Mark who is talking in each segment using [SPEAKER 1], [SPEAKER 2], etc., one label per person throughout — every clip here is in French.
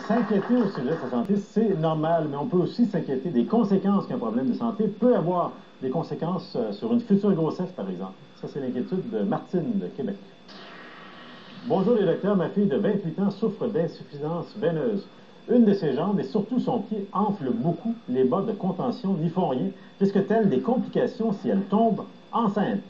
[SPEAKER 1] S'inquiéter au sujet de sa santé, c'est normal, mais on peut aussi s'inquiéter des conséquences qu'un problème de santé peut avoir, des conséquences sur une future grossesse, par exemple. Ça, c'est l'inquiétude de Martine de Québec. Bonjour les docteurs, ma fille de 28 ans souffre d'insuffisance veineuse. Une de ses jambes et surtout son pied enfle beaucoup, les bas de contention n'y font rien. Risque-t-elle des complications si elle tombe enceinte?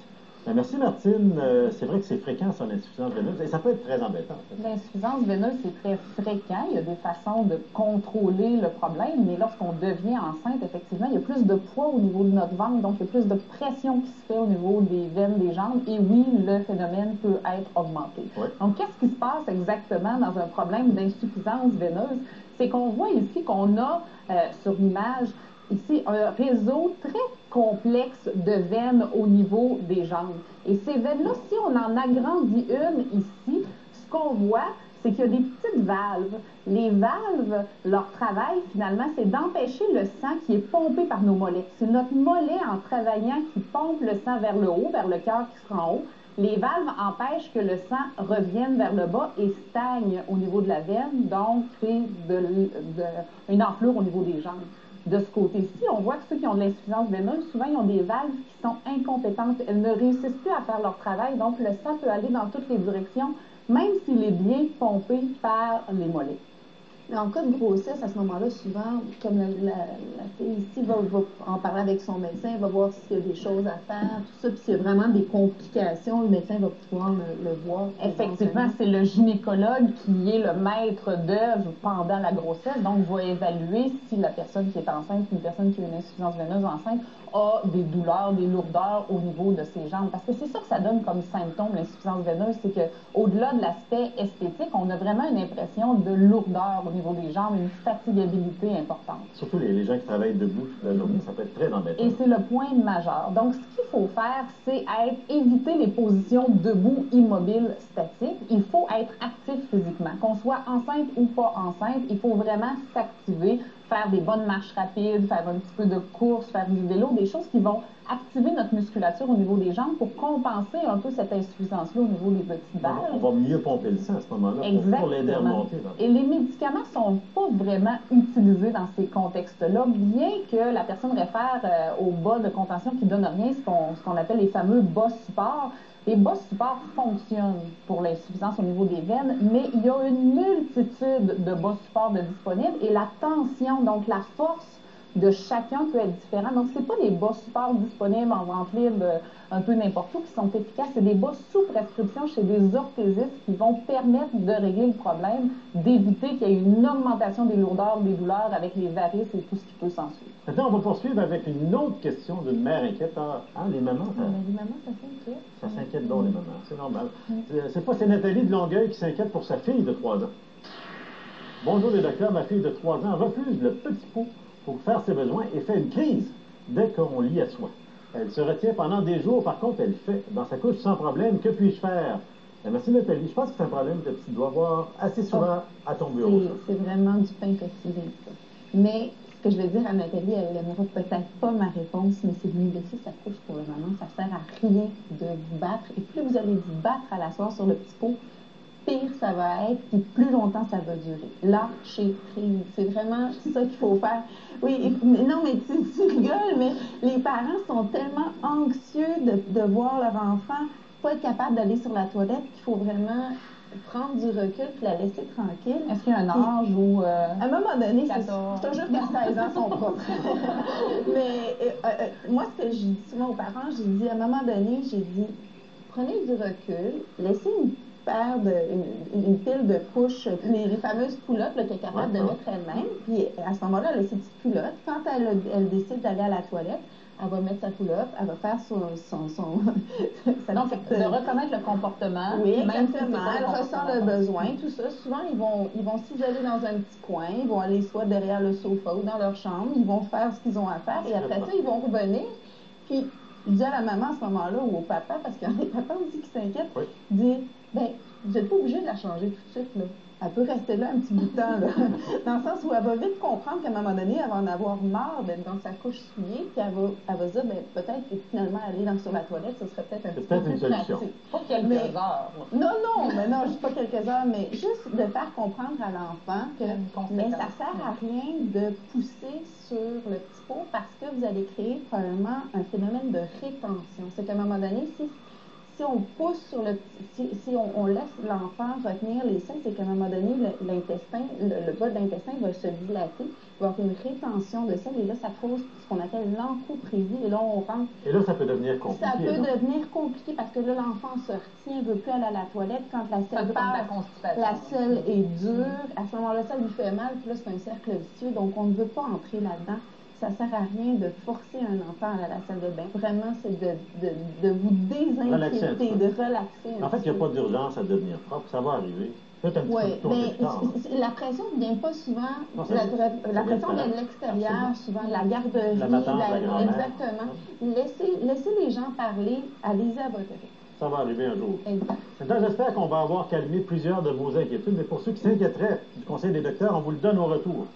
[SPEAKER 1] Merci Martine. C'est vrai que c'est fréquent, son insuffisance veineuse, et ça peut être très embêtant. En fait.
[SPEAKER 2] L'insuffisance veineuse, c'est très fréquent. Il y a des façons de contrôler le problème, mais lorsqu'on devient enceinte, effectivement, il y a plus de poids au niveau de notre ventre, donc il y a plus de pression qui se fait au niveau des veines des jambes, et oui, le phénomène peut être augmenté.
[SPEAKER 1] Oui.
[SPEAKER 2] Donc, qu'est-ce qui se passe exactement dans un problème d'insuffisance veineuse? C'est qu'on voit ici qu'on a, sur l'image, ici, un réseau très complexe de veines au niveau des jambes. Et ces veines-là, si on en agrandit une ici, ce qu'on voit, c'est qu'il y a des petites valves. Les valves, leur travail, finalement, c'est d'empêcher le sang qui est pompé par nos mollets. C'est notre mollet, en travaillant, qui pompe le sang vers le haut, vers le cœur qui sera en haut. Les valves empêchent que le sang revienne vers le bas et stagne au niveau de la veine, donc crée une enflure au niveau des jambes. De ce côté-ci, on voit que ceux qui ont de l'insuffisance veineuse, souvent, ils ont des valves qui sont incompétentes. Elles ne réussissent plus à faire leur travail, donc le sang peut aller dans toutes les directions, même s'il est bien pompé par les mollets.
[SPEAKER 3] Mais en cas de grossesse, à ce moment-là, souvent, comme la fille ici va en parler avec son médecin, va voir s'il y a des choses à faire, tout ça, puis s'il y a vraiment des complications, le médecin va pouvoir le voir.
[SPEAKER 2] Effectivement, c'est le gynécologue qui est le maître d'œuvre pendant la grossesse, donc va évaluer si la personne qui est enceinte, une personne qui a une insuffisance veineuse enceinte, a des douleurs, des lourdeurs au niveau de ses jambes. Parce que c'est ça que ça donne comme symptôme, l'insuffisance veineuse, c'est qu'au-delà de l'aspect esthétique, on a vraiment une impression de lourdeur au niveau des jambes, une fatigabilité importante.
[SPEAKER 1] Surtout les gens qui travaillent debout toute la journée, ça peut être très embêtant.
[SPEAKER 2] Et c'est le point majeur. Donc, ce qu'il faut faire, c'est éviter les positions debout, immobiles, statiques. Il faut être actif physiquement. Qu'on soit enceinte ou pas enceinte, il faut vraiment s'activer, faire des bonnes marches rapides, faire un petit peu de course, faire du vélo, des choses qui vont activer notre musculature au niveau des jambes pour compenser un peu cette insuffisance-là au niveau des petites valves.
[SPEAKER 1] On va mieux pomper le sang à ce moment-là pour l'aider à remonter.
[SPEAKER 2] Et les médicaments ne sont pas vraiment utilisés dans ces contextes-là, bien que la personne réfère aux bas de contention qui ne donnent rien, ce qu'on appelle les fameux bas supports. Les bas supports fonctionnent pour l'insuffisance au niveau des veines, mais il y a une multitude de bas supports disponibles et la tension, donc la force de chacun peut être différent. Donc, ce n'est pas des bas supports disponibles en vente libre un peu n'importe où qui sont efficaces. C'est des bas sous prescription chez des orthésistes qui vont permettre de régler le problème, d'éviter qu'il y ait une augmentation des lourdeurs, des douleurs avec les varices et tout ce qui peut s'ensuivre.
[SPEAKER 1] Maintenant, on va poursuivre avec une autre question d'une mère inquiète. Les mamans,
[SPEAKER 2] les mamans, ça s'inquiète.
[SPEAKER 1] Ça s'inquiète donc, les mamans. C'est normal. C'est Nathalie de Longueuil qui s'inquiète pour sa fille de 3 ans. Bonjour les docteurs, ma fille de 3 ans refuse le petit pot pour faire ses besoins et fait une crise dès qu'on lit à soi. Elle se retient pendant des jours, par contre, elle fait dans sa couche sans problème. Que puis-je faire? Merci Nathalie. Je pense que c'est un problème que tu dois voir assez souvent à ton bureau.
[SPEAKER 3] C'est vraiment du pain quotidien, ça. Mais ce que je vais dire à Nathalie, elle n'aimera peut-être pas ma réponse, mais c'est de lui laisser sa couche pour le moment. Ça ne sert à rien de vous battre. Et plus vous allez vous battre à la soirée sur le petit pot, pire ça va être, puis plus longtemps ça va durer. Lâcher prise. C'est vraiment ça qu'il faut faire. Oui, non, mais tu rigoles, mais les parents sont tellement anxieux de voir leur enfant pas être capable d'aller sur la toilette qu'il faut vraiment prendre du recul puis la laisser tranquille.
[SPEAKER 2] Est-ce qu'il y a un âge où...
[SPEAKER 3] à un moment donné, c'est toujours qu'à 16 ans sont propres. Mais moi, ce que je dis souvent aux parents, j'ai dit, à un moment donné, j'ai dit, prenez du recul, laissez une pile de couches, les fameuses culottes qu'elle est capable de mettre elle-même, puis à ce moment-là, elle a ses petites culottes. Quand elle décide d'aller à la toilette, elle va mettre sa culotte, elle va faire son
[SPEAKER 2] donc, de reconnaître le comportement.
[SPEAKER 3] Oui, exactement. Elle ressent le besoin, tout ça. Souvent, ils vont s'isoler dans un petit coin, ils vont aller soit derrière le sofa ou dans leur chambre, ils vont faire ce qu'ils ont à faire, et après ça, ils vont revenir, puis je dis à la maman à ce moment-là, ou au papa, parce qu'il y a des papas aussi qui s'inquiètent, dit, ben, vous n'êtes pas obligé de la changer tout de suite, là. Elle peut rester là un petit bout de temps, là. Dans le sens où elle va vite comprendre qu'à un moment donné, elle va en avoir marre d'être dans sa couche souillée, puis elle va se dire, ben, peut-être que finalement, aller sur la toilette, ce serait peut-être un petit peu plus pratique.
[SPEAKER 2] Pas quelques heures.
[SPEAKER 3] Mais non, juste pas quelques heures, mais juste de faire comprendre à l'enfant que mais ça sert à rien de pousser sur le petit pot parce que vous allez créer probablement un phénomène de rétention. C'est qu'à un moment donné, si on pousse sur le si on laisse l'enfant retenir les seins, c'est qu'à un moment donné, l'intestin, le bas de l'intestin va se dilater, il va y avoir une rétention de sel, et là, ça cause ce qu'on appelle l'encoprésie, et là, on rentre.
[SPEAKER 1] Et là, ça peut devenir compliqué.
[SPEAKER 3] Ça peut devenir compliqué parce que là, l'enfant se retient, ne veut plus aller à la toilette. Quand la selle part, la selle est dure. À ce moment-là, ça lui fait mal, puis là, c'est un cercle vicieux, donc on ne veut pas entrer là-dedans. Ça ne sert à rien de forcer un enfant à aller à la salle de bain. Vraiment, c'est de vous désinquiéter, de relaxer.
[SPEAKER 1] En fait, il n'y a pas d'urgence à devenir propre. Ça va arriver. Faites un petit peu de tour de temps.
[SPEAKER 3] La pression ne vient pas souvent. La pression vient de l'extérieur, souvent de la garderie.
[SPEAKER 1] La matante, la grand-mère.
[SPEAKER 3] Exactement. Laissez les gens parler. Allez-y à votre rythme.
[SPEAKER 1] Ça va arriver un jour.
[SPEAKER 3] Exact.
[SPEAKER 1] Maintenant, j'espère qu'on va avoir calmé plusieurs de vos inquiétudes. Mais pour ceux qui s'inquiéteraient du conseil des docteurs, on vous le donne au retour.